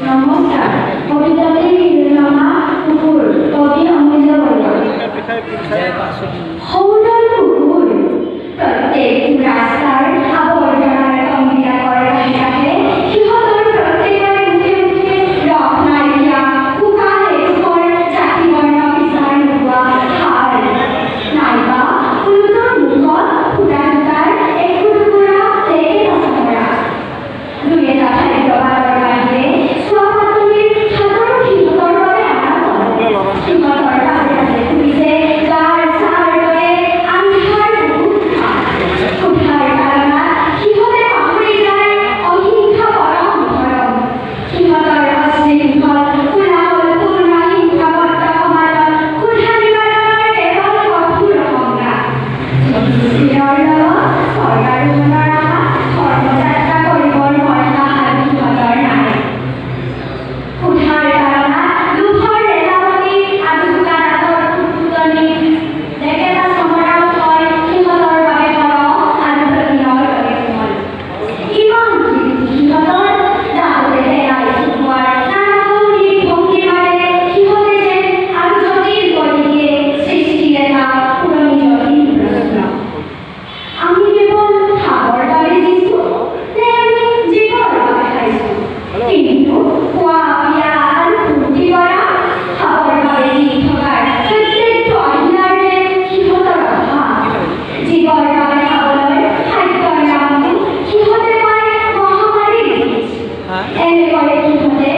নমস্কাৰ কবিতাটি নিৰ্মাণা কুকুৰ কবি অমূল্য বৰুৱা সৌদল কুকুৰ প্ৰত্যেক ৰাস্তাৰ আৱৰ্জনাৰ কম্পিয়া কৰে থাকে সিহঁতৰ প্ৰত্যেকৰে মুখে মুখে ৰস নাইকিয়া শুকান এডোখৰ জাতি বৰ্ণ বিচাৰ নোপোৱা সাৰ নাইবা কোনোটোৰ মুখত ফুটা ফুটাৰ একোটুকুৰা লেকে নচমৰা দুই এটা ঠাইত দবাৰৰ বাহিৰে চোৱা পাতলিৰ হাতৰ সিহঁতৰ বাবে আমাৰ সিহঁতৰ কাষে কাষে ঘূৰিছে গাৰ চাৰ দৰে আন্ধাৰ কোঠাৰ কাৰণত সিহঁতে পাহৰি যায় অহিংসা পৰম ধৰম সিহঁতৰ অশ্লীল কোলাহল পূৰ্ণ হিংসাবদ্ধ সমাজত কোঠা নিবাৰণৰ কেৱল কঠোৰ সংগ্ৰাম চৰকাৰৰ মনৰ আশা ধৰ্মযাত্ৰা কৰিবৰ মৰ্যাদা আৰু সিহঁতৰ নাই কোঠাৰ কাৰণত দুখৰ ৰেলাৱতী আৰু দোকানাতৰ ফুটনি ডেকেটা চমৰাও হয় সিহঁতৰ বাবে গৰম আৰু প্ৰতিনৰ বাবে কোমল ইমান সিহঁতৰ দাঁততে পেলাই শুকুৱাৰ নানাকৌৰী ভংগীমাৰে সিহঁতে যেন আৰু জটিল কৰি দিয়ে সৃষ্টিৰ এটা পুৰণি জটিল প্ৰশ্ন আমি কেৱল খাবৰ বাবে দিছোঁ নে আমি জীৱৰ বাবে খাইছোঁ কিন্তু খোৱা বিয়া আৰু ফূৰ্তি কৰা খাবৰ বাবে দি থকাৰ প্ৰত্যেকটো আহিলাৰ যেন সিহঁতৰ অভাৱ জীৱৰ বাবে খাবলৈ খাদ্যৰ নামটো সিহঁতে পায় মহামাৰীৰ বীজ এনেকৈ সিহঁতে